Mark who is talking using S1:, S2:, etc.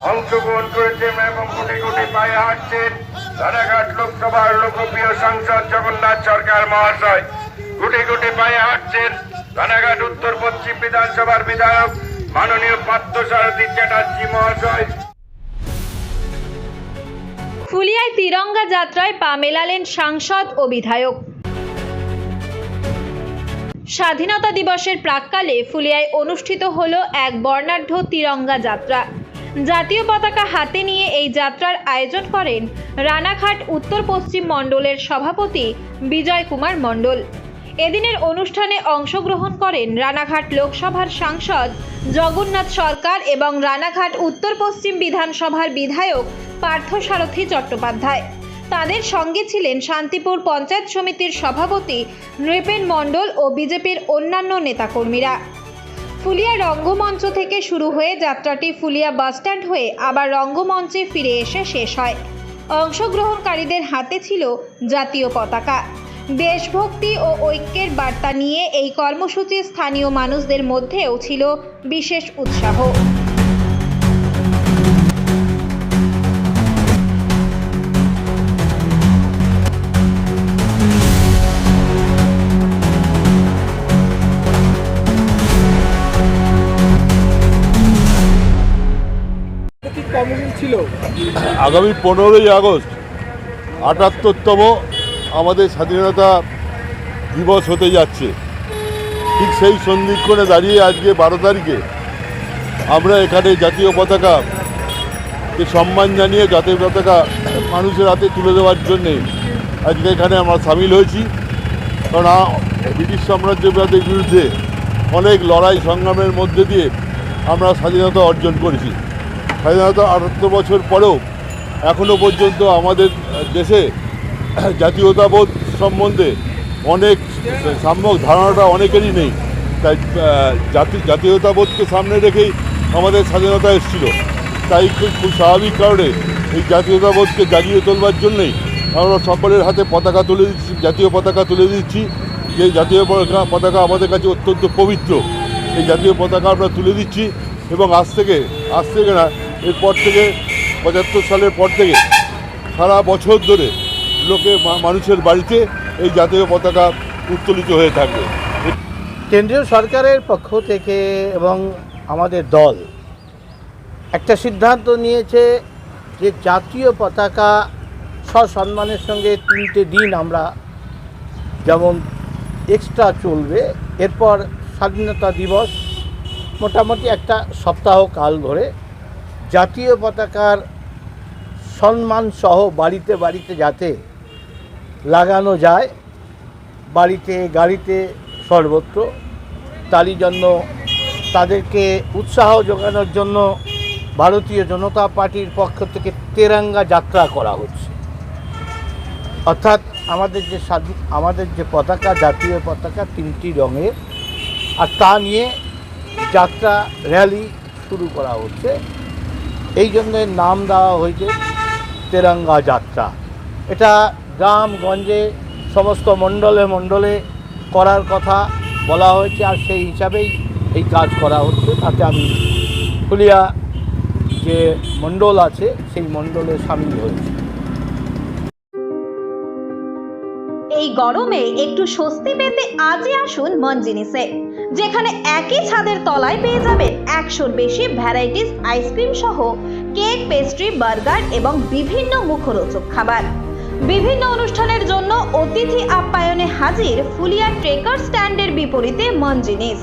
S1: অংশগ্রহণ করেছেন এবং কোটি কোটি পায়ে হাঁটছেন রানাঘাট লোকসভার লোকপ্রিয় সাংসদ জগন্নাথ সরকার মহাশয়। কোটি কোটি পায়ে হাঁটছেন রানাঘাট উত্তর পশ্চিম বিধানসভার বিধায়ক মাননীয় পার্থসারথী চ্যাটার্জি মহাশয়।
S2: ফুলিয়ায় তিরঙ্গা যাত্রায় পা মেলালেন সাংসদ ও বিধায়ক। স্বাধীনতা দিবসের প্রাক্কালে ফুলিয়ায় অনুষ্ঠিত হলো এক বর্ণাঢ্য তিরঙ্গা যাত্রা। জাতীয় পতাকা হাতে নিয়ে এই যাত্রার আয়োজন করেন রানাঘাট উত্তর পশ্চিম মণ্ডলের সভাপতি বিজয় কুমার মণ্ডল। এদিনের অনুষ্ঠানে অংশগ্রহণ করেন রানাঘাট লোকসভার সাংসদ জগন্নাথ সরকার এবং রানাঘাট উত্তর পশ্চিম বিধানসভার বিধায়ক পার্থসারথী চট্টোপাধ্যায়। তাদের সঙ্গে ছিলেন শান্তিপুর পঞ্চায়েত সমিতির সভাপতি নৃপেন মণ্ডল ও বিজেপির অন্যান্য নেতাকর্মীরা। ফুলিয়া রঙ্গমঞ্চ থেকে শুরু হয়ে যাত্রাটি ফুলিয়া বাসস্ট্যান্ড হয়ে আবার রঙ্গমঞ্চে ফিরে এসে শেষ হয়। অংশগ্রহণকারীদের হাতে ছিল জাতীয় পতাকা। দেশভক্তি ও ঐক্যের বার্তা নিয়ে এই কর্মসূচি স্থানীয় মানুষদের মধ্যেও ছিল বিশেষ উৎসাহ।
S3: আগামী 15ই আগস্ট 78তম আমাদের স্বাধীনতা দিবস হতে যাচ্ছে। ঠিক সেই সন্ধিক্ষণে দাঁড়িয়ে আজকে 12 তারিখে আমরা এখানে জাতীয় পতাকাকে সম্মান জানিয়ে জাতীয় পতাকা মানুষের হাতে তুলে দেওয়ার জন্যে আজকে এখানে আমরা সামিল হয়েছি। কারণ ব্রিটিশ সাম্রাজ্যবাদের বিরুদ্ধে অনেক লড়াই সংগ্রামের মধ্যে দিয়ে আমরা স্বাধীনতা অর্জন করেছি। স্বাধীনতা 78 বছর পরেও এখনও পর্যন্ত আমাদের দেশে জাতীয়তাবোধ সম্বন্ধে অনেক সম্যক ধারণাটা অনেকেরই নেই। তাই জাতীয়তাবোধকে সামনে রেখেই আমাদের স্বাধীনতা এসেছিল। তাই খুব স্বাভাবিক কারণে এই জাতীয়তাবোধকে জাগিয়ে তোলবার জন্যই আমরা সকলের হাতে পতাকা তুলে দিচ্ছি, জাতীয় পতাকা তুলে দিচ্ছি। যে জাতীয় পতাকা আমাদের কাছে অত্যন্ত পবিত্র, এই জাতীয় পতাকা আমরা তুলে দিচ্ছি। এবং আজ থেকে না, এরপর থেকে 75 সালের পর থেকে সারা বছর ধরে মানুষের বাড়িতে এই জাতীয় পতাকা উত্তোলিত হয়ে থাকবে।
S4: কেন্দ্রীয় সরকারের পক্ষ থেকে এবং আমাদের দল একটা সিদ্ধান্ত নিয়েছে যে জাতীয় পতাকা সসম্মানের সঙ্গে 3টে দিন আমরা যেমন এক্সট্রা চলবে। এরপর স্বাধীনতা দিবস মোটামুটি একটা সপ্তাহ কাল ধরে জাতীয় পতাকার সম্মান সহ বাড়িতে বাড়িতে যাতে লাগানো যায়, বাড়িতে গাড়িতে সর্বত্র, তারই জন্য তাদেরকে উৎসাহ যোগানোর জন্য ভারতীয় জনতা পার্টির পক্ষ থেকে তেরঙ্গা যাত্রা করা হচ্ছে। অর্থাৎ আমাদের যে পতাকা, জাতীয় পতাকা 3টি রঙের, আর তা নিয়ে যাত্রা র্যালি শুরু করা হচ্ছে। এই জন্য নাম দেওয়া হয়েছে তেরঙ্গা যাত্রা। এটা গ্রামগঞ্জে সমস্ত মণ্ডলে করার কথা বলা হয়েছে, আর সেই হিসাবেই এই কাজ করা হচ্ছে। তাতে আমি ফুলিয়া যে মণ্ডল আছে সেই মণ্ডলে সামিল হয়েছি।
S2: এই গরমে একটু স্বস্তি পেতে আজই আসুন মনজিনিসে, যেখানে একই ছাদের তলায় পেয়ে যাবেন 100-র বেশি ভ্যারাইটিস আইসক্রিম সহ কেক, পেস্ট্রি, বার্গার এবং বিভিন্ন মুখরোচক খাবার। বিভিন্ন অনুষ্ঠানের জন্য অতিথি আপ্যায়নে হাজির ফুলিয়া ট্রেকার স্ট্যান্ডের বিপরীতে মনজিনিস।